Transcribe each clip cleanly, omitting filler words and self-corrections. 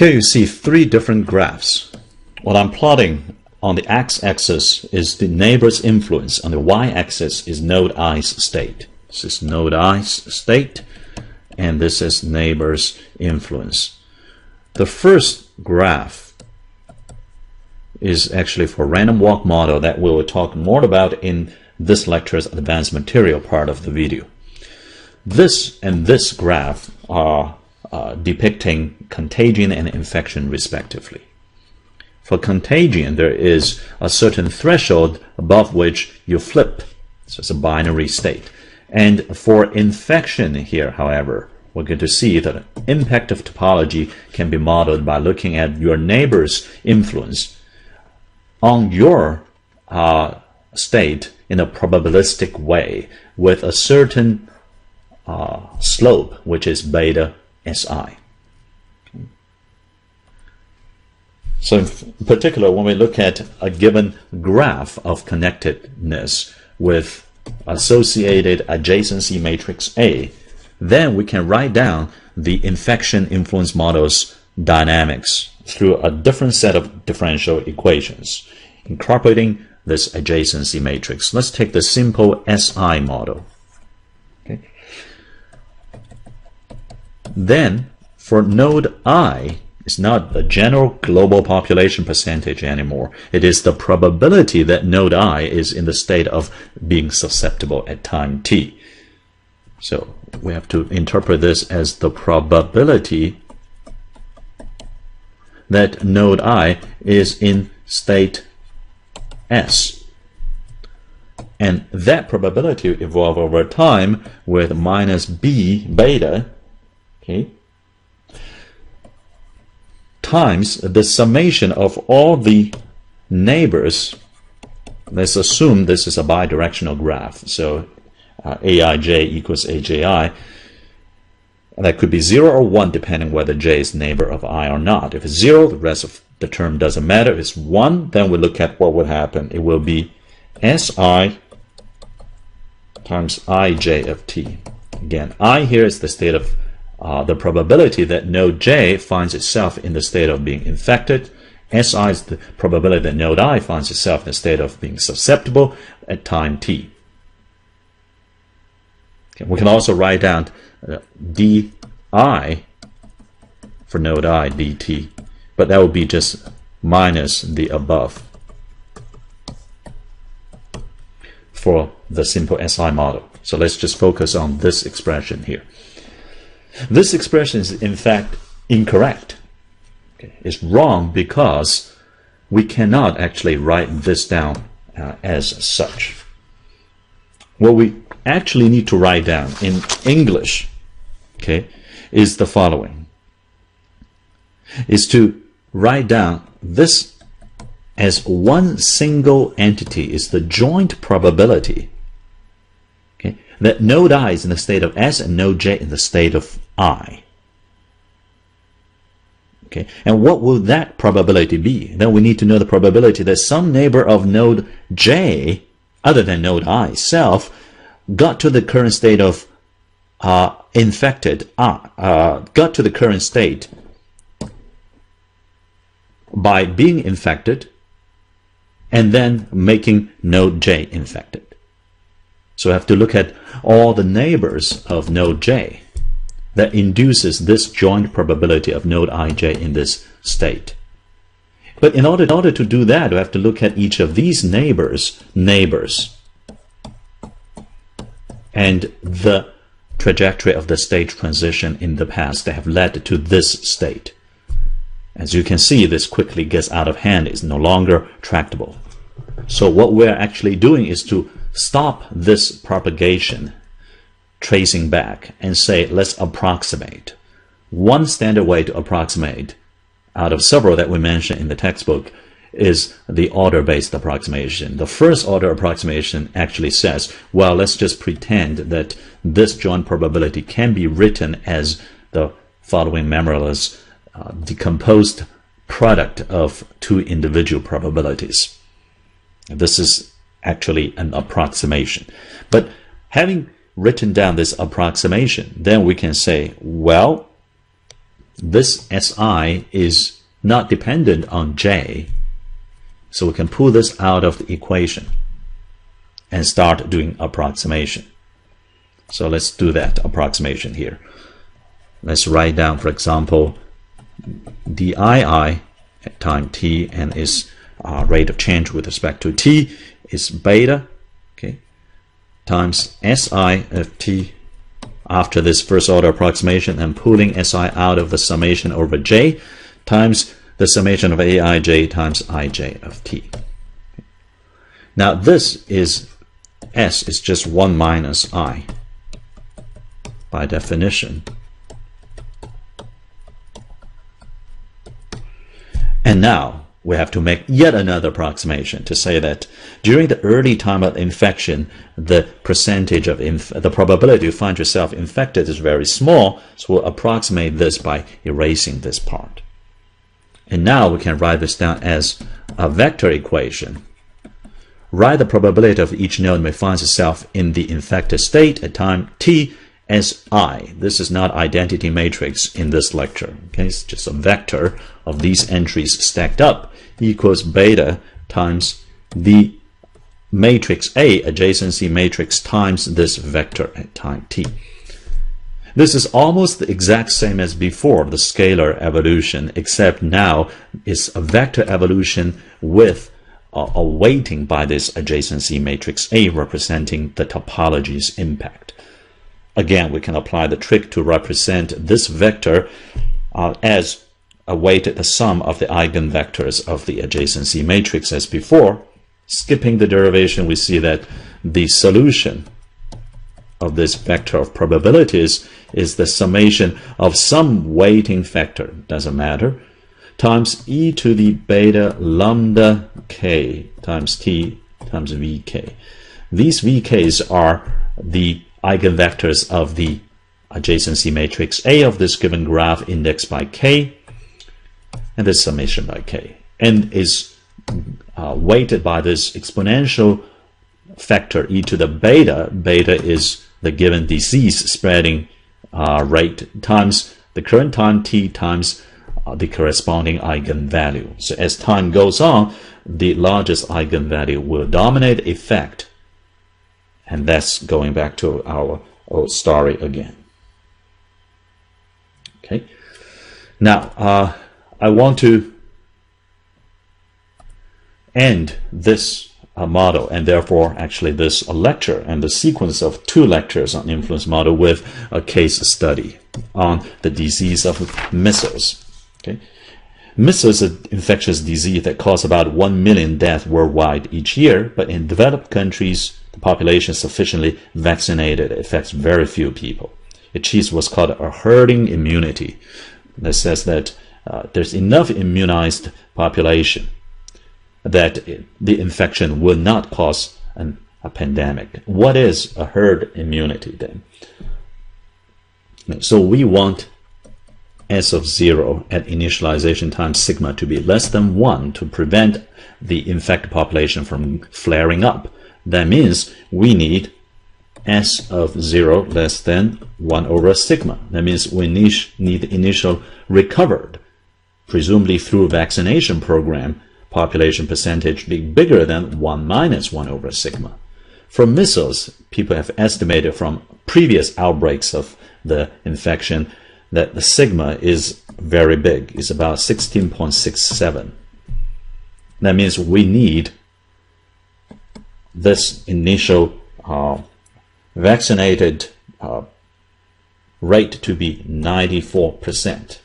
Here you see three different graphs. What I'm plotting on the x-axis is the neighbor's influence. On the y-axis is node i's state. This is node i's state, and this is neighbor's influence. The first graph is actually for random walk model that we will talk more about in this lecture's advanced material part of the video. This and this graph are depicting contagion and infection respectively. For contagion, there is a certain threshold above which you flip. So it's a binary state. And for infection here, however, we're going to see that impact of topology can be modeled by looking at your neighbor's influence on your state in a probabilistic way with a certain slope, which is beta Si. So in particular, when we look at a given graph of connectedness with associated adjacency matrix A, then we can write down the infection influence model's dynamics through a different set of differential equations, incorporating this adjacency matrix. Let's take the simple SI model. Okay. Then, for node I, it's not the general global population percentage anymore. It is the probability that node I is in the state of being susceptible at time t. So we have to interpret this as the probability that node I is in state S. And that probability will evolve over time with minus b beta, okay, times the summation of all the neighbors. Let's assume this is a bidirectional graph. So aij equals aji. That could be 0 or 1 depending whether j is neighbor of I or not. If it's 0, the rest of the term doesn't matter. If it's 1, then we look at what would happen. It will be Si times ij of t. Again, I here is the state of the probability that node j finds itself in the state of being infected. Si is the probability that node I finds itself in the state of being susceptible at time t. Okay, we can also write down di for node I dt, but that would be just minus the above for the simple SI model. So let's just focus on this expression here. This expression is in fact incorrect. Okay. It's wrong because we cannot actually write this down as such. What we actually need to write down in English, okay, is the following. Is to write down this as one single entity, is the joint probability, okay, that node I is in the state of S and node J in the state of I. Okay, and what will that probability be? Then we need to know the probability that some neighbor of node J, other than node I self, got to the current state of infected, got to the current state by being infected and then making node J infected. So we have to look at all the neighbors of node J that induces this joint probability of node ij in this state. But in order to do that, we have to look at each of these neighbors and the trajectory of the state transition in the past that have led to this state. As you can see, this quickly gets out of hand, is no longer tractable. So what we're actually doing is to stop this propagation, tracing back, and say, let's approximate. One standard way to approximate out of several that we mentioned in the textbook is the order-based approximation. The first order approximation actually says, well, let's just pretend that this joint probability can be written as the following memoryless decomposed product of two individual probabilities. This is actually an approximation. But having written down this approximation, then we can say, well, this SI is not dependent on J. So we can pull this out of the equation and start doing approximation. So let's do that approximation here. Let's write down, for example, dii at time t and its rate of change with respect to t is beta, okay, times si of t after this first order approximation and pulling si out of the summation over j times the summation of aij times ij of t. Now this is S is just 1 minus I by definition. And now we have to make yet another approximation to say that during the early time of infection, the percentage of the probability you find yourself infected is very small, so we'll approximate this by erasing this part. And now we can write this down as a vector equation. Write the probability of each node may find itself in the infected state at time t as I. This is not identity matrix in this lecture. Okay, it's just a vector of these entries stacked up equals beta times the matrix A, adjacency matrix, times this vector at time t. This is almost the exact same as before, the scalar evolution, except now it's a vector evolution with a weighting by this adjacency matrix A representing the topology's impact. Again, we can apply the trick to represent this vector as a weighted sum of the eigenvectors of the adjacency matrix as before. Skipping the derivation, we see that the solution of this vector of probabilities is the summation of some weighting factor, doesn't matter, times e to the beta lambda k times t times vk. These vk's are the eigenvectors of the adjacency matrix A of this given graph indexed by k, and this summation by k, and is weighted by this exponential factor e to the beta. Beta is the given disease spreading rate times the current time t times the corresponding eigenvalue. So as time goes on, the largest eigenvalue will dominate effect, and that's going back to our old story again. Okay. Now I want to end this model, and therefore actually this lecture and the sequence of 2 lectures on influence model with a case study on the disease of measles. Okay. Measles is an infectious disease that causes about 1 million deaths worldwide each year, but in developed countries the population is sufficiently vaccinated. It affects very few people. It achieves what's called a herding immunity. That says that there's enough immunized population that the infection will not cause a pandemic. What is a herd immunity then? So we want S of 0 at initialization time sigma to be less than 1 to prevent the infected population from flaring up. That means we need S of 0 less than 1 over sigma. That means we need the initial recovered, presumably through vaccination program, population percentage be bigger than 1 minus 1 over sigma. For measles, people have estimated from previous outbreaks of the infection that the sigma is very big. It's about 16.67. That means we need this initial vaccinated rate to be 94%,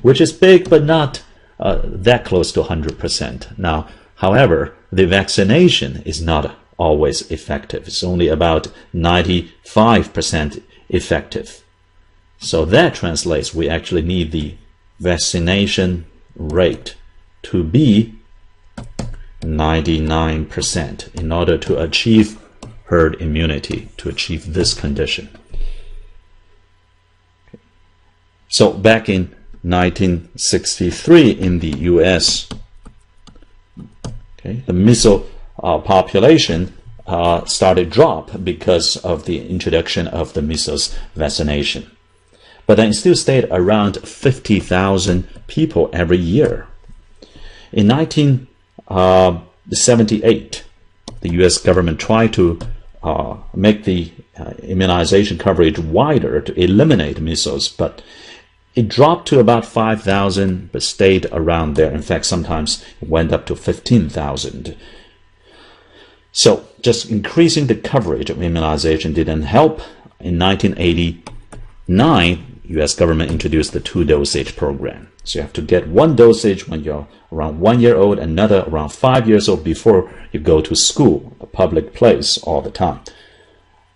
which is big but not that close to 100%. Now, however, the vaccination is not always effective. It's only about 95% effective. So that translates, we actually need the vaccination rate to be 99% in order to achieve herd immunity, to achieve this condition. So back in 1963 in the US, okay, the measles population started drop because of the introduction of the measles vaccination. but then it still stayed around 50,000 people every year. In 1978, the US government tried to make the immunization coverage wider to eliminate measles, but it dropped to about 5,000, but stayed around there. In fact, sometimes it went up to 15,000. So just increasing the coverage of immunization didn't help. In 1989, US government introduced the 2-dosage program. So you have to get 1 dosage when you're around 1 year old, another around 5 years old before you go to school, a public place all the time.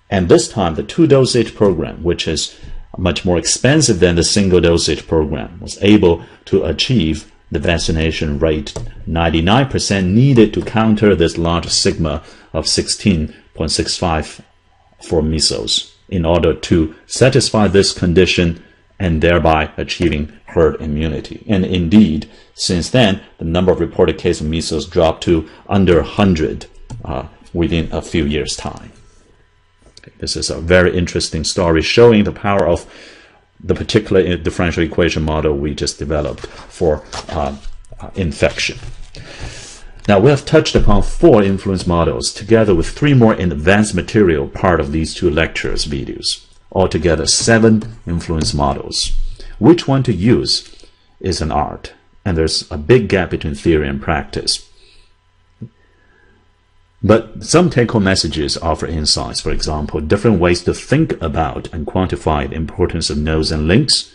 And this time, the 2-dosage program, which is much more expensive than the single dosage program, was able to achieve the vaccination rate 99% needed to counter this large sigma of 16.65 for measles in order to satisfy this condition and thereby achieving herd immunity. And indeed, since then, the number of reported cases of measles dropped to under 100 within a few years' time. This is a very interesting story showing the power of the particular differential equation model we just developed for infection. Now, we have touched upon 4 influence models together with 3 more in advanced material part of these 2 lectures videos. Altogether 7 influence models. Which one to use is an art, and there's a big gap between theory and practice. But some take-home messages offer insights. For example, different ways to think about and quantify the importance of nodes and links.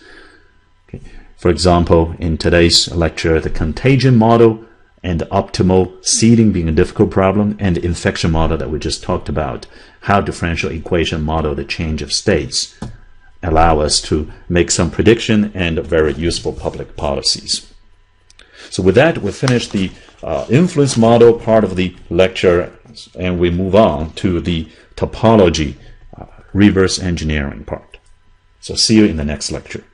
Okay. For example, in today's lecture, the contagion model and the optimal seeding being a difficult problem, and the infection model that we just talked about, how differential equation model the change of states allow us to make some prediction and very useful public policies. So with that, we finish the influence model part of the lecture, and we move on to the topology reverse engineering part. So see you in the next lecture.